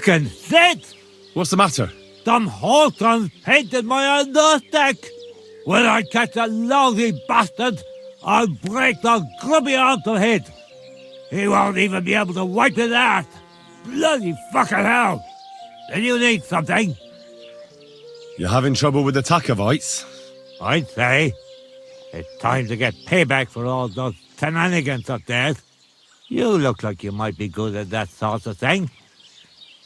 fucking shit! What's the matter? Them Hawthorns painted my underdeck. When I catch that lousy bastard, I'll break the grubby arm to head. He won't even be able to wipe his ass. Bloody fucking hell! Do you need something? You're having trouble with the Takovites? I'd say. It's time to get payback for all those shenanigans up there. You look like you might be good at that sort of thing.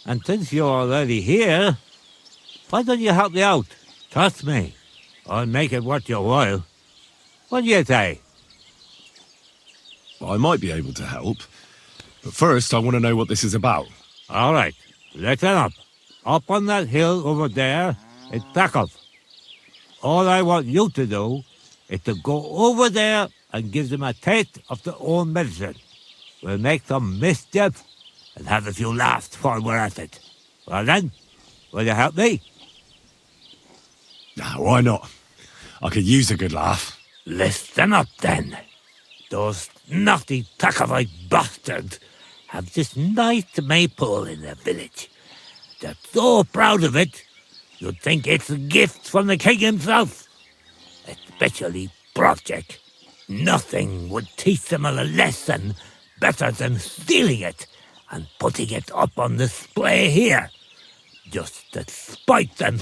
And since you're already here, why don't you help me out? Trust me, I'll make it worth your while. What do you say? Well, I might be able to help. But first, I want to know what this is about. All right, listen up. Up on that hill over there, it's Takov. All I want you to do is to go over there and give them a taste of their own medicine. We'll make some mischief and have a few laughs while we're at it. Well then, will you help me? Nah, why not? I could use a good laugh. Listen up then. Those naughty Takovite bastards have this nice maypole in their village. They're so proud of it, you'd think it's a gift from the king himself. Especially Project. Nothing would teach them a lesson better than stealing it and putting it up on display here. Just to spite them.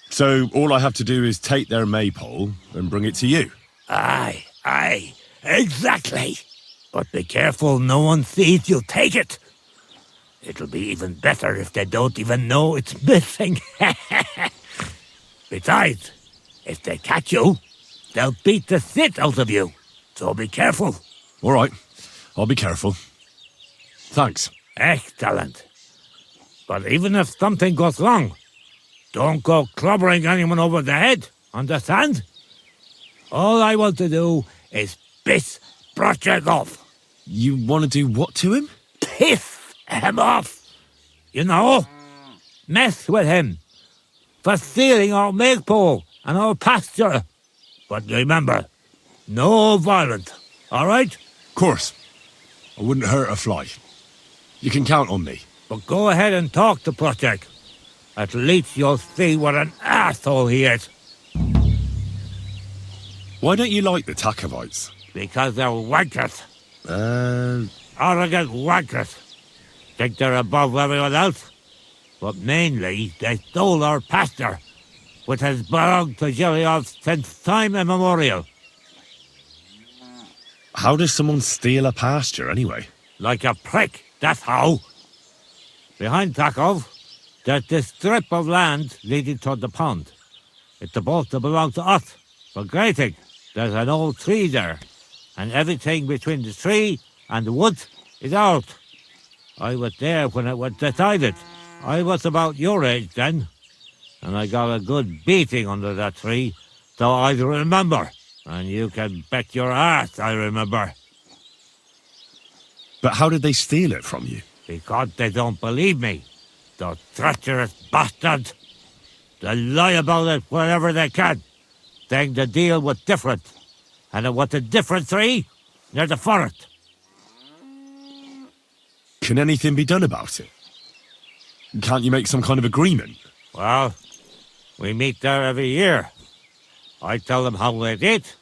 So all I have to do is take their maypole and bring it to you? Aye, exactly. But be careful no one sees you take it. It'll be even better if they don't even know it's missing. Besides, if they catch you, they'll beat the shit out of you. So be careful. All right, I'll be careful. Thanks. Excellent. But even if something goes wrong, don't go clobbering anyone over the head, understand? All I want to do is piss Project off. You want to do what to him? Piss him off. You know, mess with him for stealing our maypole and our pasture. But remember, no violence, all right? Of course. I wouldn't hurt a fly. You can count on me. But go ahead and talk to Project. At least you'll see what an asshole he is. Why don't you like the Takovites? Because they're wankers. Arrogant wankers. Think they're above everyone else. But mainly, they stole our pasture, which has belonged to Giliov since time immemorial. How does someone steal a pasture, anyway? Like a prick, that's how. Behind Takov, there's this strip of land leading toward the pond. It's supposed to belong to us, for grazing. There's an old tree there, and everything between the tree and the woods is ours. I was there when it was decided. I was about your age then, and I got a good beating under that tree, so I remember. And you can bet your ass I remember. But how did they steal it from you? Because they don't believe me. Those treacherous bastards. They lie about it wherever they can, saying the deal was different. And it was a different tree near the forest. Can anything be done about it? Can't you make some kind of agreement? Well, we meet there every year. I tell them how it is,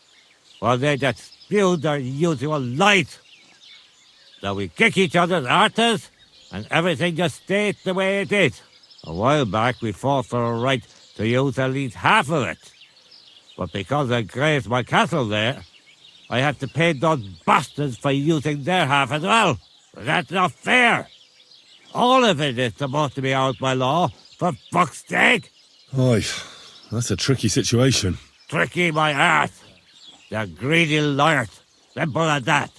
while they just spew their usual lies. So we kick each other's arses, and everything just stays the way it is. A while back, we fought for a right to use at least half of it. But because I grazed my cattle there, I had to pay those bastards for using their half as well. But that's not fair. All of it is supposed to be ours by law, for fuck's sake. Oy, that's a tricky situation. Tricky my ass. They're greedy liars. Simple as that.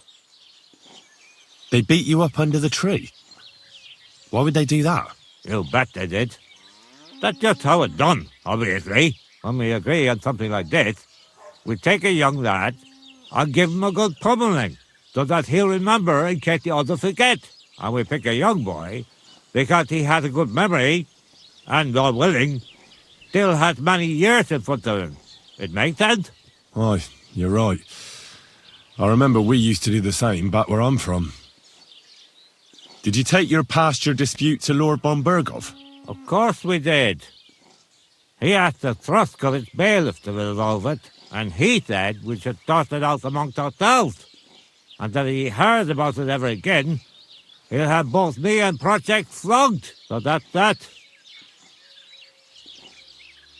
They beat you up under the tree? Why would they do that? You bet they did. That's just how it's done, obviously. When we agree on something like this, we take a young lad and give him a good pummeling, so that he'll remember in case the others forget. And we pick a young boy because he has a good memory and, God willing, still has many years in front of him. It makes sense? Aye, you're right. I remember we used to do the same back where I'm from. Did you take your pasture dispute to Lord Bombergov? Of course we did. He asked the Truscovitz bailiff to resolve it, and he said we should sort it out amongst ourselves. And that if he heard about it ever again, he'll have both me and Project flogged. So that's that.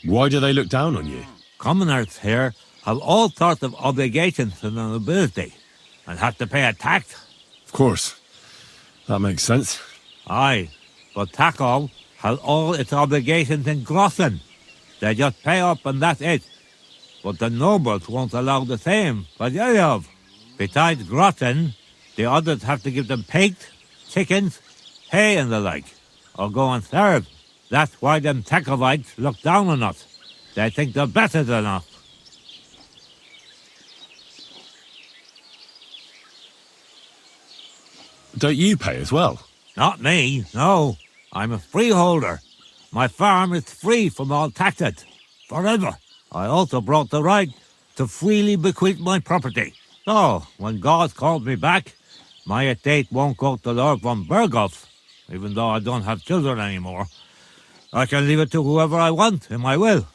Why do they look down on you? Commoners here have all sorts of obligations to the nobility, and have to pay a tax. Of course. That makes sense. Aye, but Takov has all its obligations in Grossen. They just pay up and that's it. But the nobles won't allow the same for Yelov. Besides Grossen, the others have to give them pigs, chickens, hay and the like, or go and serve. That's why them Takovites look down on us. They think they're better than us. Don't you pay as well? Not me, no. I'm a freeholder. My farm is free from all taxes, forever. I also brought the right to freely bequeath my property. So, when God calls me back, my estate won't go to Lord von Berghoff, even though I don't have children anymore. I can leave it to whoever I want in my will.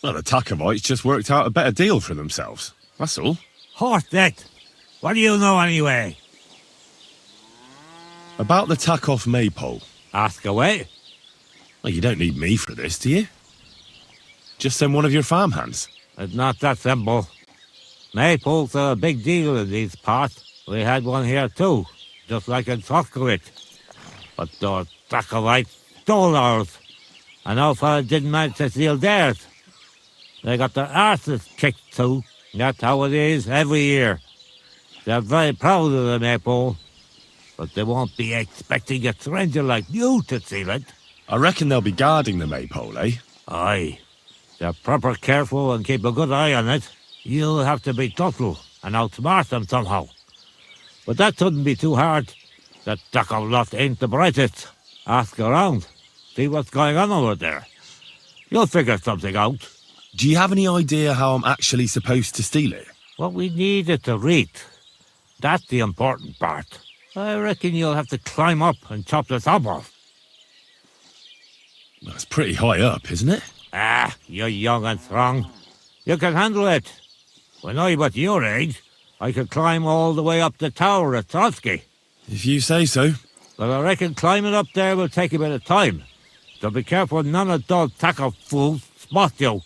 Well, the Takovites just worked out a better deal for themselves. That's all. Horse it! What do you know anyway? About the Takov maypole. Ask away. Well, you don't need me for this, do you? Just send one of your farmhands. It's not that simple. Maypoles are a big deal in these parts. We had one here too, just like in Soskowitz. But those Takovites stole ours, and our fella didn't manage to steal theirs. They got their arses kicked too. That's how it is every year. They're very proud of the maypole, but they won't be expecting a stranger like you to steal it. I reckon they'll be guarding the maypole, eh? Aye. They're proper careful and keep a good eye on it. You'll have to be subtle and outsmart them somehow. But that shouldn't be too hard. That Takov lot ain't the brightest. Ask around. See what's going on over there. You'll figure something out. Do you have any idea how I'm actually supposed to steal it? What we need is to read. That's the important part. I reckon you'll have to climb up and chop the top off. That's pretty high up, isn't it? Ah, you're young and strong. You can handle it. When I was your age, I could climb all the way up the tower at Trotsky. If you say so. But I reckon climbing up there will take a bit of time. So be careful none of those Takov fools spot you.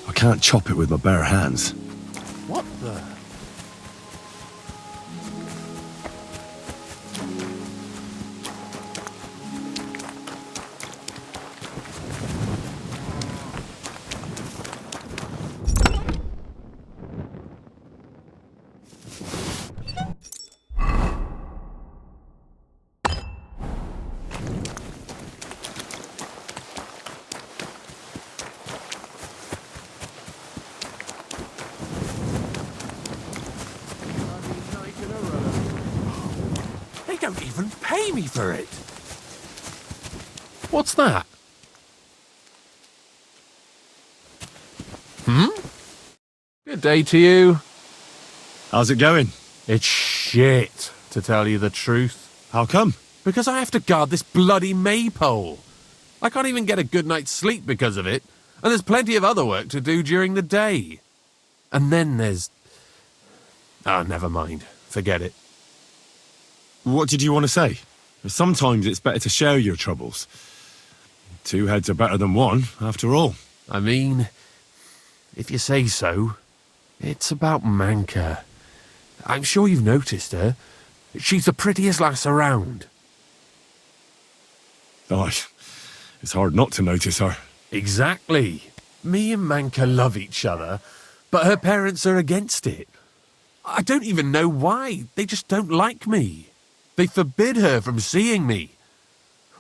I can't chop it with my bare hands. What the? They don't even pay me for it. What's that? Good day to you. How's it going? It's shit, to tell you the truth. How come? Because I have to guard this bloody maypole. I can't even get a good night's sleep because of it, and there's plenty of other work to do during the day. And then there's... Oh, never mind. Forget it. What did you want to say? Sometimes it's better to share your troubles. Two heads are better than one, after all. I mean, if you say so, it's about Manka. I'm sure you've noticed her. She's the prettiest lass around. Oh, it's hard not to notice her. Exactly. Me and Manka love each other, but her parents are against it. I don't even know why. They just don't like me. They forbid her from seeing me.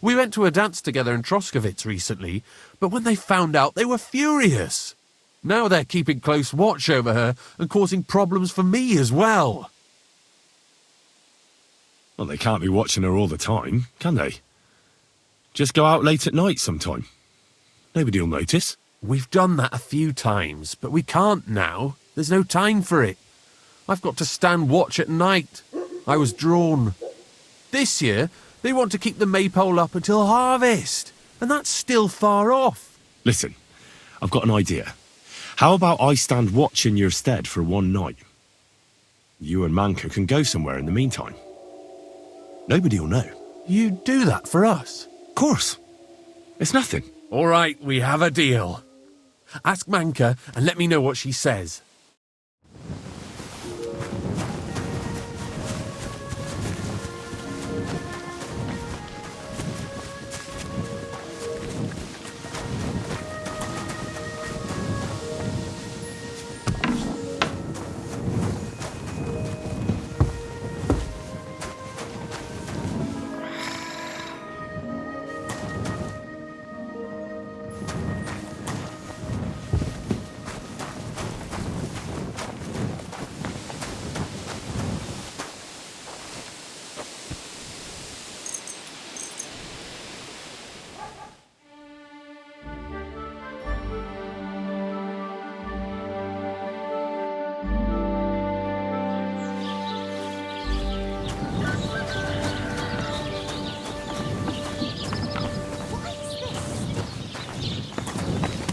We went to a dance together in Troskowitz recently, but when they found out, they were furious. Now they're keeping close watch over her and causing problems for me as well. Well, they can't be watching her all the time, can they? Just go out late at night sometime. Nobody'll notice. We've done that a few times, but we can't now. There's no time for it. I've got to stand watch at night. I was drawn. This year, they want to keep the maypole up until harvest, and that's still far off. Listen, I've got an idea. How about I stand watch in your stead for one night? You and Manka can go somewhere in the meantime. Nobody'll know. You do that for us? Of course. It's nothing. All right, we have a deal. Ask Manka and let me know what she says.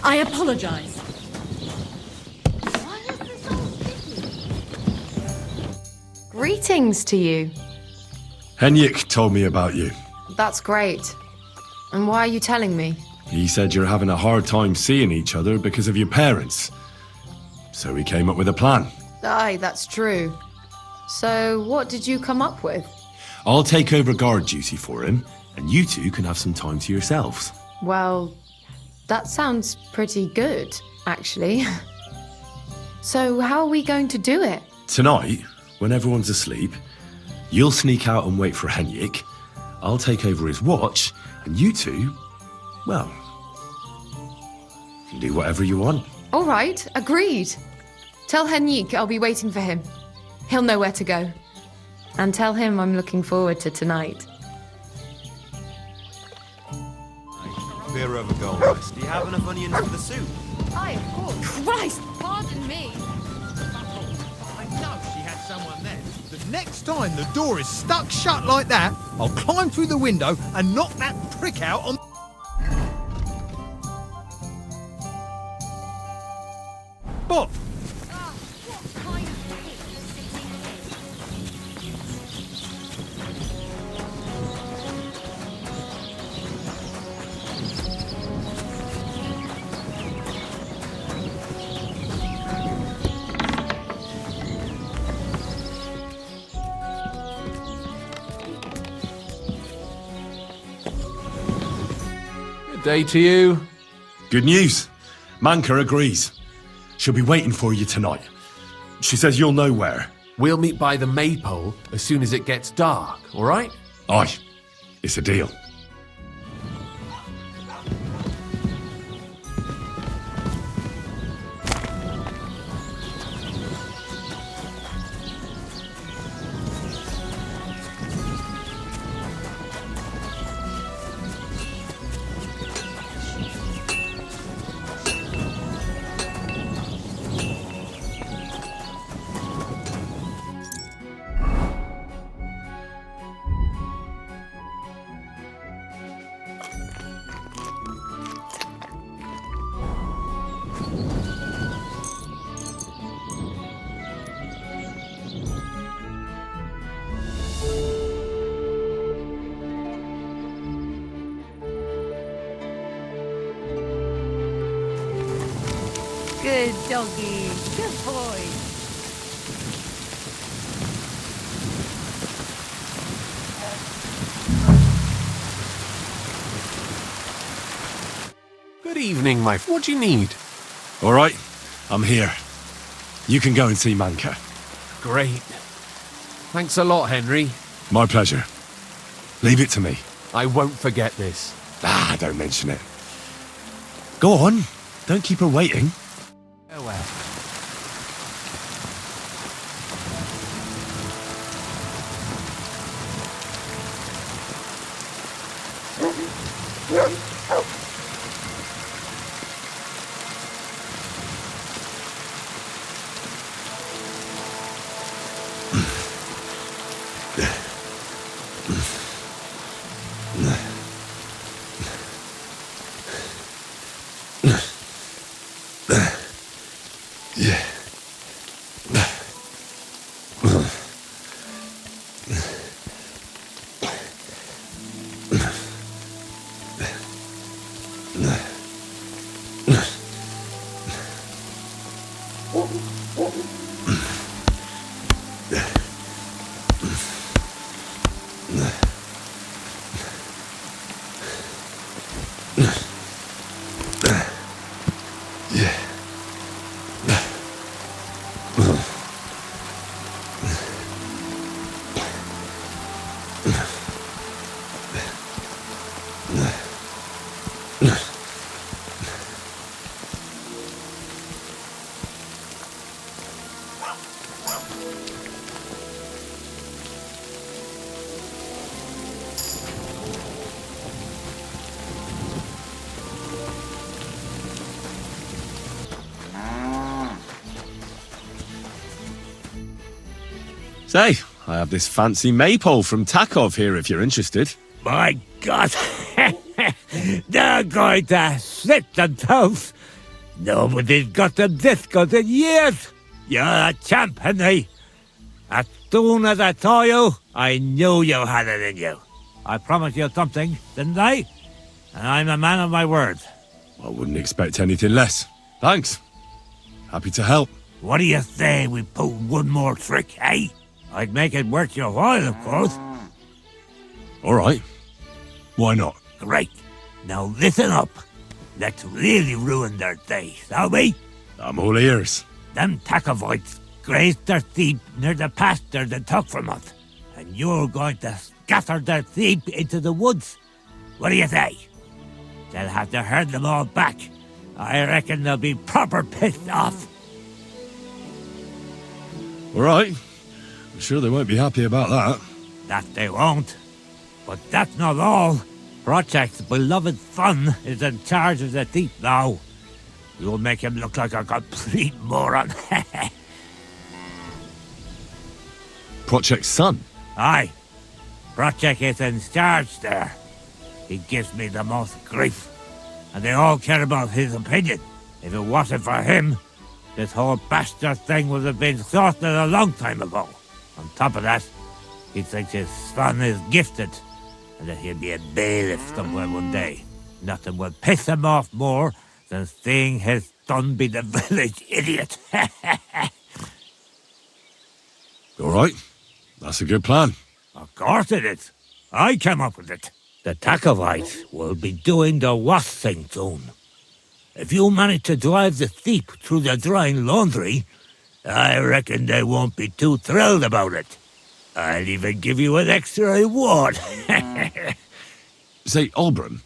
I apologize. Why is this all sticky? Greetings to you. Henrik told me about you. That's great. And why are you telling me? He said you're having a hard time seeing each other because of your parents. So he came up with a plan. Aye, that's true. So, what did you come up with? I'll take over guard duty for him, and you two can have some time to yourselves. Well, that sounds pretty good, actually. So, how are we going to do it? Tonight, when everyone's asleep, you'll sneak out and wait for Henrik. I'll take over his watch, and you two, well, can do whatever you want. All right, agreed. Tell Henrik I'll be waiting for him. He'll know where to go. And tell him I'm looking forward to tonight. Beer over gold rice. Do you have enough onions for the soup? Aye, of course. Christ! Pardon me. I know she had someone there. The next time the door is stuck shut like that, I'll climb through the window and knock that prick out on... But What kind of pig is sitting here? Good day to you. Good news. Manka agrees. She'll be waiting for you tonight. She says you'll know where. We'll meet by the maypole as soon as it gets dark, all right? Aye, it's a deal. Good doggy. Good boy. Good evening, what do you need? All right, I'm here. You can go and see Manka. Great. Thanks a lot, Henry. My pleasure. Leave it to me. I won't forget this. Ah, don't mention it. Go on. Don't keep her waiting. Farewell. Say, I have this fancy maypole from Takov here if you're interested. My God! They're going to slit themselves! Nobody's got them this good in years! You're a champ, Henry! As soon as I saw you, I knew you had it in you. I promised you something, didn't I? And I'm a man of my word. I wouldn't expect anything less. Thanks. Happy to help. What do you say we pull one more trick, eh? I'd make it worth your while, of course. All right. Why not? Great. Now listen up. Let's really ruin their day, shall we? I'm all ears. Them Takovites grazed their sheep near the pasture they took from us. And you're going to scatter their sheep into the woods. What do you say? They'll have to herd them all back. I reckon they'll be proper pissed off. All right. I'm sure they won't be happy about that. That they won't. But that's not all. Project's beloved son is in charge of the thief now. You'll make him look like a complete moron. Project's son? Aye. Project is in charge there. He gives me the most grief. And they all care about his opinion. If it wasn't for him, this whole bastard thing would have been sorted a long time ago. On top of that, he thinks his son is gifted, and that he'll be a bailiff somewhere one day. Nothing will piss him off more than seeing his son be the village idiot. All right. That's a good plan. Of course it is. I came up with it. The Takovites will be doing the wash thing soon. If you manage to drive the sheep through the drying laundry, I reckon they won't be too thrilled about it. I'll even give you an extra reward. Say, Olbram,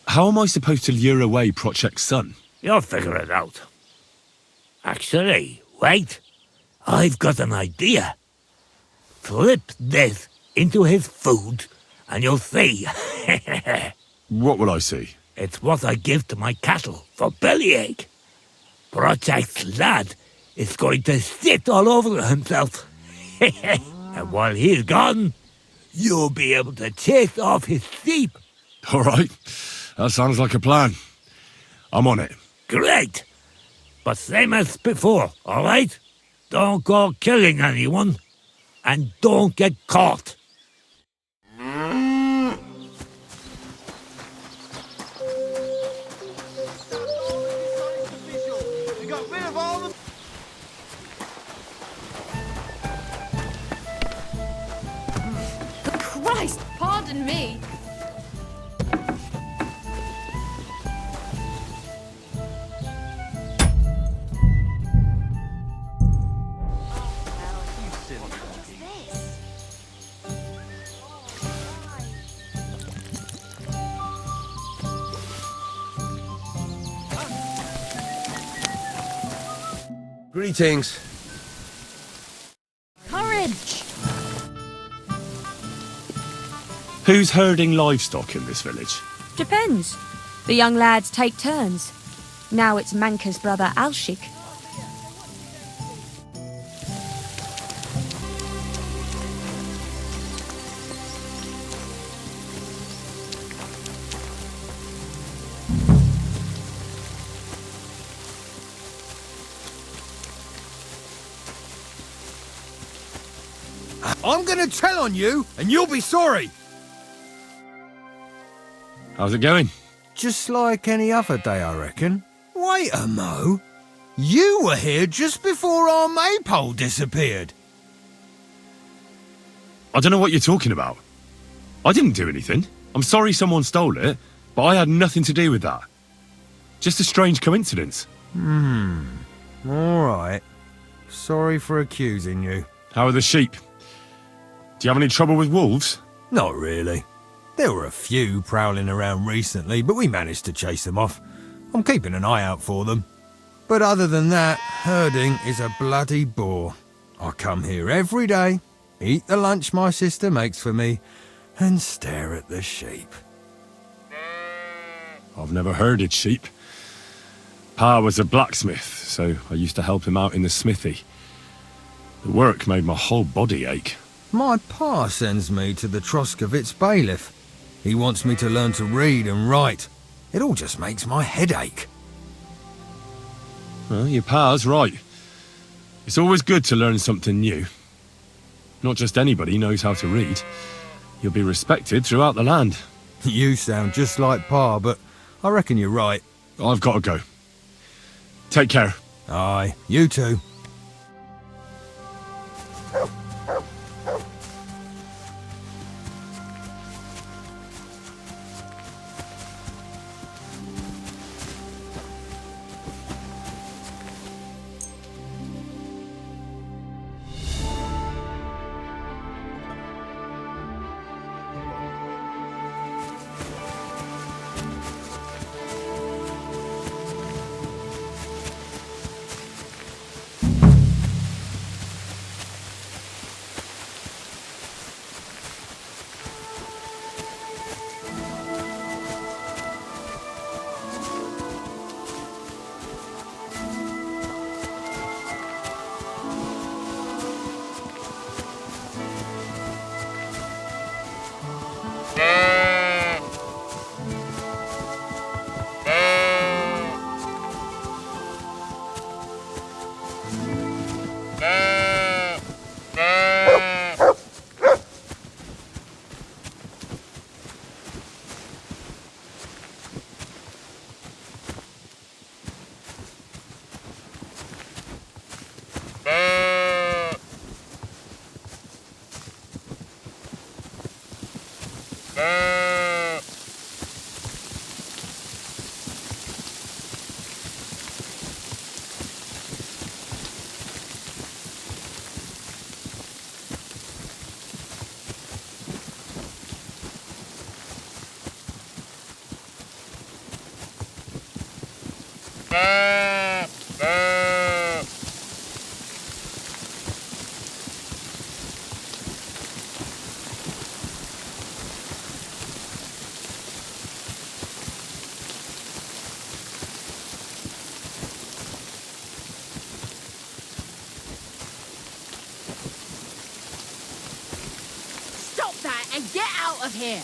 how am I supposed to lure away Project's son? You'll figure it out. Actually, wait. I've got an idea. Flip this into his food, and you'll see. What will I see? It's what I give to my cattle for bellyache. Project's lad is going to sit all over himself. And while he's gone, you'll be able to chase off his sheep. All right. That sounds like a plan. I'm on it. Great. But same as before, all right? Don't go killing anyone. And don't get caught. Christ, pardon me. Greetings. Courage! Who's herding livestock in this village? Depends. The young lads take turns. Now it's Manka's brother Alshik. I'm gonna tell on you, and you'll be sorry. How's it going? Just like any other day, I reckon. Wait a mo. You were here just before our maypole disappeared. I don't know what you're talking about. I didn't do anything. I'm sorry someone stole it, but I had nothing to do with that. Just a strange coincidence. All right. Sorry for accusing you. How are the sheep? Do you have any trouble with wolves? Not really. There were a few prowling around recently, but we managed to chase them off. I'm keeping an eye out for them. But other than that, herding is a bloody bore. I come here every day, eat the lunch my sister makes for me, and stare at the sheep. I've never herded sheep. Pa was a blacksmith, so I used to help him out in the smithy. The work made my whole body ache. My pa sends me to the Troskovitz bailiff. He wants me to learn to read and write. It all just makes my head ache. Well, your pa's right. It's always good to learn something new. Not just anybody knows how to read. You'll be respected throughout the land. You sound just like pa, but I reckon you're right. I've got to go. Take care. Aye, you too. Stop that and get out of here!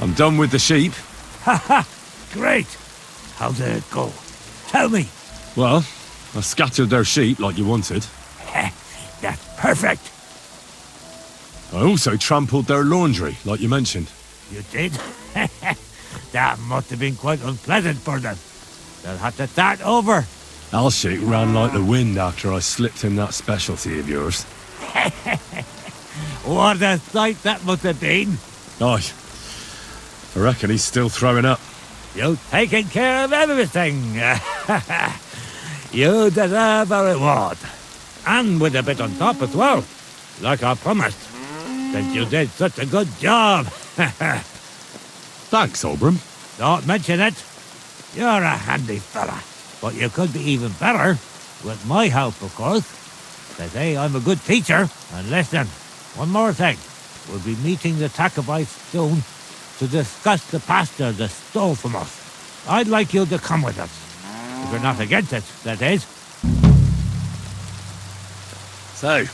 I'm done with the sheep. Ha ha! Great! How did it go? Tell me! Well, I scattered their sheep like you wanted. That's perfect! I also trampled their laundry, like you mentioned. You did? That must have been quite unpleasant for them. They'll have to start over. Alshik ran like the wind after I slipped him that specialty of yours. What a sight that must have been! Aye. I reckon he's still throwing up. You've taken care of everything. You deserve a reward. And with a bit on top as well. Like I promised. Since you did such a good job. Thanks, Obram. Don't mention it. You're a handy fella. But you could be even better. With my help, of course. They say I'm a good teacher. And listen, one more thing. We'll be meeting the Tacobites soon to discuss the pasta they stole from us. I'd like you to come with us. If you're not against it, that is. So,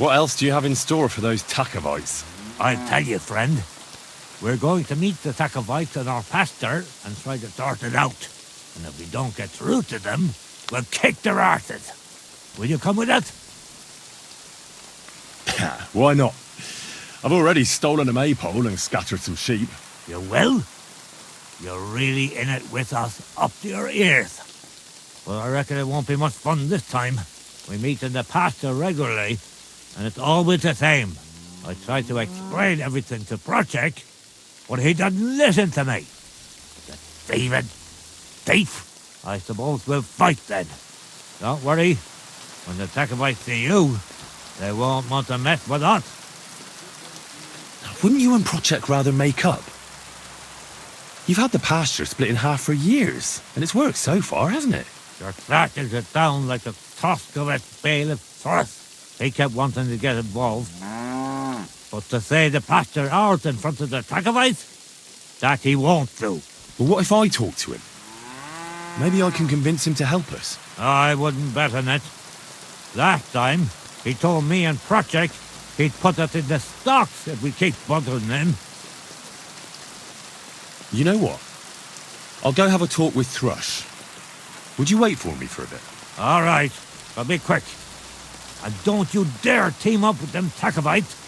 what else do you have in store for those Tacobites? I'll tell you, friend. We're going to meet the Tacobites in our pasture and try to sort it out. And if we don't get through to them, we'll kick their arses. Will you come with us? Why not? I've already stolen a maypole and scattered some sheep. You will? You're really in it with us up to your ears. Well, I reckon it won't be much fun this time. We meet in the pasture regularly, and it's always the same. I try to explain everything to Project, but he doesn't listen to me. The thieving thief. I suppose we'll fight then. Don't worry. When the Tacobites see you, they won't want to mess with us. Wouldn't you and Project rather make up? You've had the pasture split in half for years, and it's worked so far, hasn't it? You're starting to sound like a Toscovite bailiff first. He kept wanting to get involved. But to say the pasture ours in front of the Tacobites, that he won't do. But what if I talk to him? Maybe I can convince him to help us. I wouldn't bet on it. Last time, he told me and Project he'd put us in the stocks if we keep bothering them. You know what? I'll go have a talk with Thrush. Would you wait for me for a bit? All right, but be quick. And don't you dare team up with them Tacobites.